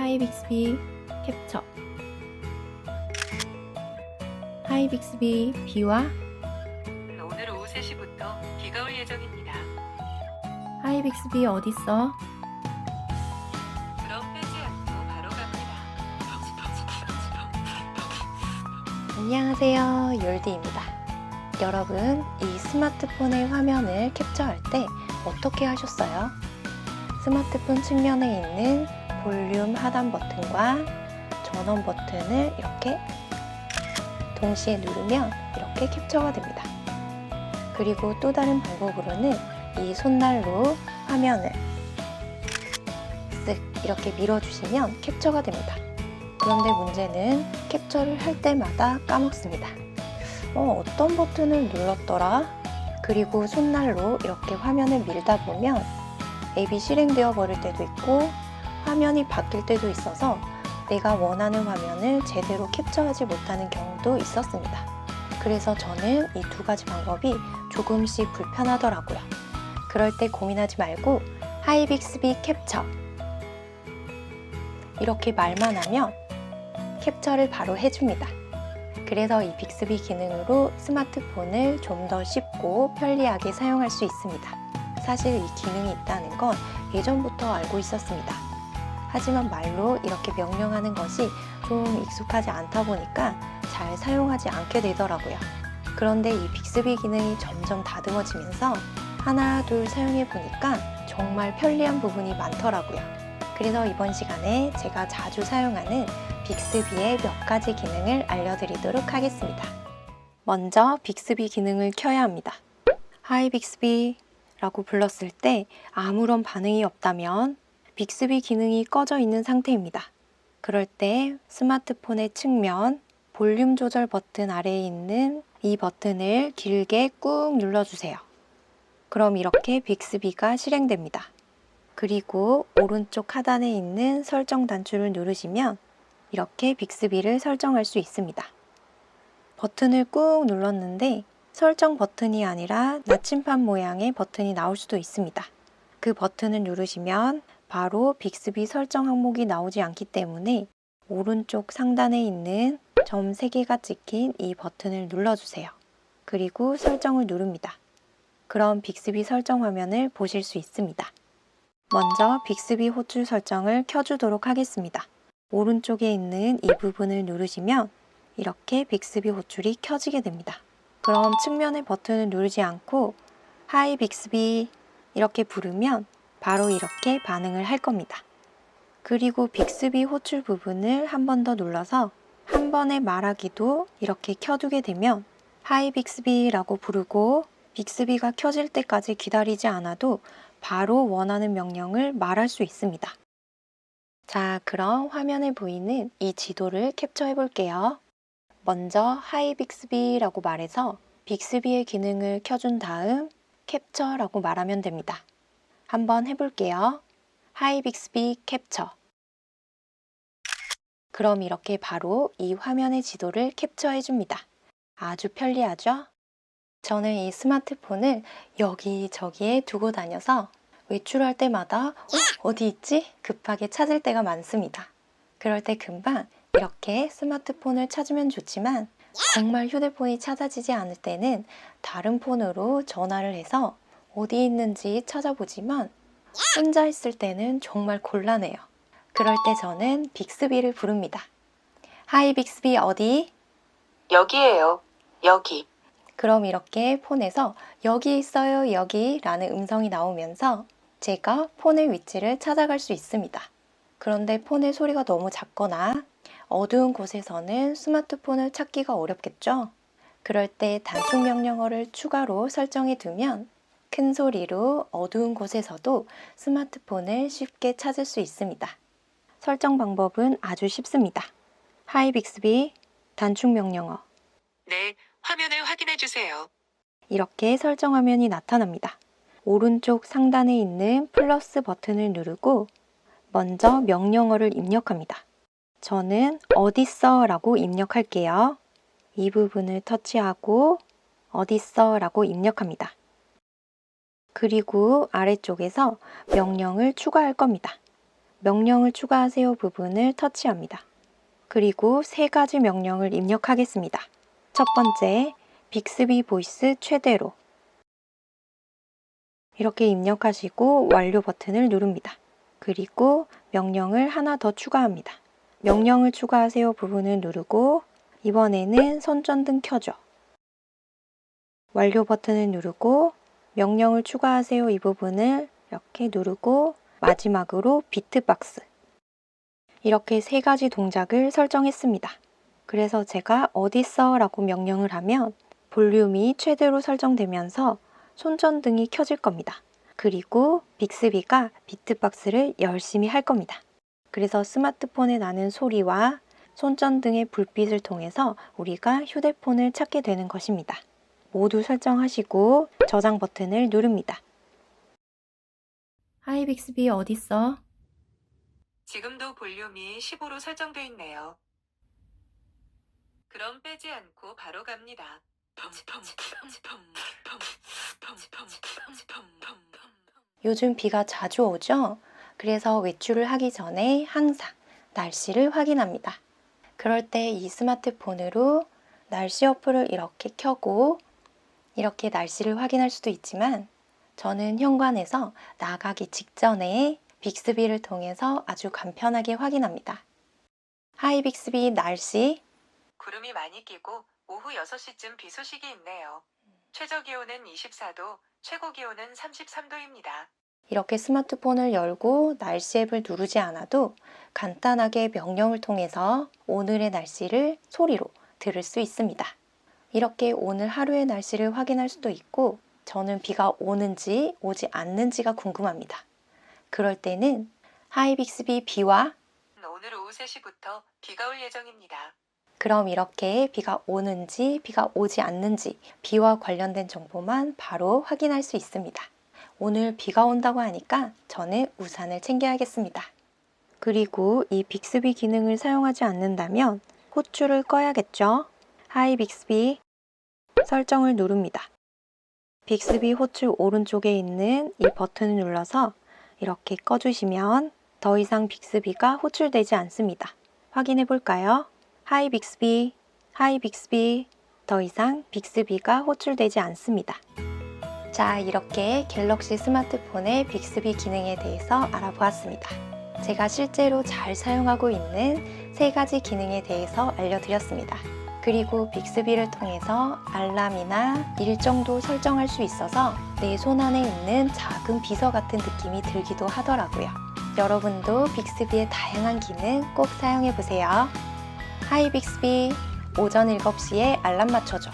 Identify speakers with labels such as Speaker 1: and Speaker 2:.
Speaker 1: 하이 빅스비 캡처. 하이 빅스비 비와
Speaker 2: 오늘 오후 3시부터 비가 올 예정입니다.
Speaker 1: 하이 빅스비 어딨어?
Speaker 2: 그럼 빼지 않고 바로 갑니다.
Speaker 1: 안녕하세요, 율디입니다. 여러분, 이 스마트폰의 화면을 캡처할 때 어떻게 하셨어요? 스마트폰 측면에 있는 볼륨 하단 버튼과 전원 버튼을 이렇게 동시에 누르면 이렇게 캡처가 됩니다. 그리고 또 다른 방법으로는 이 손날로 화면을 쓱 이렇게 밀어주시면 캡처가 됩니다. 그런데 문제는 캡처를 할 때마다 까먹습니다. 어떤 버튼을 눌렀더라? 그리고 손날로 이렇게 화면을 밀다 보면 앱이 실행되어 버릴 때도 있고 화면이 바뀔 때도 있어서 내가 원하는 화면을 제대로 캡처하지 못하는 경우도 있었습니다. 그래서 저는 이 두 가지 방법이 조금씩 불편하더라고요. 그럴 때 고민하지 말고 하이 빅스비 캡처 이렇게 말만 하면 캡처를 바로 해줍니다. 그래서 이 빅스비 기능으로 스마트폰을 좀 더 쉽고 편리하게 사용할 수 있습니다. 사실 이 기능이 있다는 건 예전부터 알고 있었습니다. 하지만 말로 이렇게 명령하는 것이 좀 익숙하지 않다 보니까 잘 사용하지 않게 되더라고요. 그런데 이 빅스비 기능이 점점 다듬어지면서 하나 둘 사용해 보니까 정말 편리한 부분이 많더라고요. 그래서 이번 시간에 제가 자주 사용하는 빅스비의 몇 가지 기능을 알려드리도록 하겠습니다. 먼저 빅스비 기능을 켜야 합니다. 하이 빅스비 라고 불렀을 때 아무런 반응이 없다면 빅스비 기능이 꺼져 있는 상태입니다. 그럴 때 스마트폰의 측면 볼륨 조절 버튼 아래에 있는 이 버튼을 길게 꾹 눌러주세요. 그럼 이렇게 빅스비가 실행됩니다. 그리고 오른쪽 하단에 있는 설정 단추를 누르시면 이렇게 빅스비를 설정할 수 있습니다. 버튼을 꾹 눌렀는데 설정 버튼이 아니라 나침반 모양의 버튼이 나올 수도 있습니다. 그 버튼을 누르시면 바로 빅스비 설정 항목이 나오지 않기 때문에 오른쪽 상단에 있는 점 3개가 찍힌 이 버튼을 눌러주세요. 그리고 설정을 누릅니다. 그럼 빅스비 설정 화면을 보실 수 있습니다. 먼저 빅스비 호출 설정을 켜주도록 하겠습니다. 오른쪽에 있는 이 부분을 누르시면 이렇게 빅스비 호출이 켜지게 됩니다. 그럼 측면의 버튼을 누르지 않고 하이 빅스비 이렇게 부르면 바로 이렇게 반응을 할 겁니다. 그리고 빅스비 호출 부분을 한 번 더 눌러서 한 번에 말하기도 이렇게 켜두게 되면 하이 빅스비라고 부르고 빅스비가 켜질 때까지 기다리지 않아도 바로 원하는 명령을 말할 수 있습니다. 자, 그럼 화면에 보이는 이 지도를 캡처해 볼게요. 먼저 하이 빅스비라고 말해서 빅스비의 기능을 켜준 다음 캡처라고 말하면 됩니다. 한번 해볼게요. 하이 빅스비 캡처. 그럼 이렇게 바로 이 화면의 지도를 캡처해줍니다. 아주 편리하죠? 저는 이 스마트폰을 여기저기에 두고 다녀서 외출할 때마다 어디 있지? 급하게 찾을 때가 많습니다. 그럴 때 금방 이렇게 스마트폰을 찾으면 좋지만 정말 휴대폰이 찾아지지 않을 때는 다른 폰으로 전화를 해서 어디 있는지 찾아보지만 혼자 있을 때는 정말 곤란해요. 그럴 때 저는 빅스비를 부릅니다. 하이 빅스비 어디?
Speaker 2: 여기에요. 여기.
Speaker 1: 그럼 이렇게 폰에서 여기 있어요 여기 라는 음성이 나오면서 제가 폰의 위치를 찾아갈 수 있습니다. 그런데 폰의 소리가 너무 작거나 어두운 곳에서는 스마트폰을 찾기가 어렵겠죠? 그럴 때 단축 명령어를 추가로 설정해 두면 큰 소리로 어두운 곳에서도 스마트폰을 쉽게 찾을 수 있습니다. 설정 방법은 아주 쉽습니다. 하이 빅스비 단축 명령어
Speaker 2: 네, 화면을 확인해 주세요.
Speaker 1: 이렇게 설정 화면이 나타납니다. 오른쪽 상단에 있는 플러스 버튼을 누르고 먼저 명령어를 입력합니다. 저는 어딨어 라고 입력할게요. 이 부분을 터치하고 어딨어 라고 입력합니다. 그리고 아래쪽에서 명령을 추가할 겁니다. 명령을 추가하세요 부분을 터치합니다. 그리고 세 가지 명령을 입력하겠습니다. 첫 번째, 빅스비 보이스 최대로. 이렇게 입력하시고 완료 버튼을 누릅니다. 그리고 명령을 하나 더 추가합니다. 명령을 추가하세요 부분을 누르고 이번에는 손전등 켜줘. 완료 버튼을 누르고 명령을 추가하세요 이 부분을 이렇게 누르고 마지막으로 비트박스. 이렇게 세 가지 동작을 설정했습니다. 그래서 제가 어딨어 라고 명령을 하면 볼륨이 최대로 설정되면서 손전등이 켜질 겁니다. 그리고 빅스비가 비트박스를 열심히 할 겁니다. 그래서 스마트폰에 나는 소리와 손전등의 불빛을 통해서 우리가 휴대폰을 찾게 되는 것입니다. 모두 설정하시고 저장 버튼을 누릅니다. 하이 빅스비 어딨어?
Speaker 2: 지금도 볼륨이 10으로 설정돼 있네요. 그럼 빼지 않고 바로 갑니다.
Speaker 1: 요즘 비가 자주 오죠? 그래서 외출을 하기 전에 항상 날씨를 확인합니다. 그럴 때 이 스마트폰으로 날씨 어플을 이렇게 켜고 이렇게 날씨를 확인할 수도 있지만 저는 현관에서 나가기 직전에 빅스비를 통해서 아주 간편하게 확인합니다. 하이 빅스비 날씨.
Speaker 2: 구름이 많이 끼고 오후 6시쯤 비 소식이 있네요. 최저 기온은 24도, 최고 기온은 33도입니다.
Speaker 1: 이렇게 스마트폰을 열고 날씨 앱을 누르지 않아도 간단하게 명령을 통해서 오늘의 날씨를 소리로 들을 수 있습니다. 이렇게 오늘 하루의 날씨를 확인할 수도 있고 저는 비가 오는지 오지 않는지가 궁금합니다. 그럴 때는 하이 빅스비 비와
Speaker 2: 오늘 오후 3시부터 비가 올 예정입니다.
Speaker 1: 그럼 이렇게 비가 오는지 비가 오지 않는지 비와 관련된 정보만 바로 확인할 수 있습니다. 오늘 비가 온다고 하니까 저는 우산을 챙겨야겠습니다. 그리고 이 빅스비 기능을 사용하지 않는다면 호출을 꺼야겠죠? 하이 빅스비 설정을 누릅니다. 빅스비 호출 오른쪽에 있는 이 버튼을 눌러서 이렇게 꺼주시면 더 이상 빅스비가 호출되지 않습니다. 확인해 볼까요? 하이 빅스비, 하이 빅스비, 더 이상 빅스비가 호출되지 않습니다. 자, 이렇게 갤럭시 스마트폰의 빅스비 기능에 대해서 알아보았습니다. 제가 실제로 잘 사용하고 있는 세 가지 기능에 대해서 알려드렸습니다. 그리고 빅스비를 통해서 알람이나 일정도 설정할 수 있어서 내 손안에 있는 작은 비서 같은 느낌이 들기도 하더라고요. 여러분도 빅스비의 다양한 기능 꼭 사용해보세요. 하이 빅스비, 오전 7시에 알람 맞춰줘.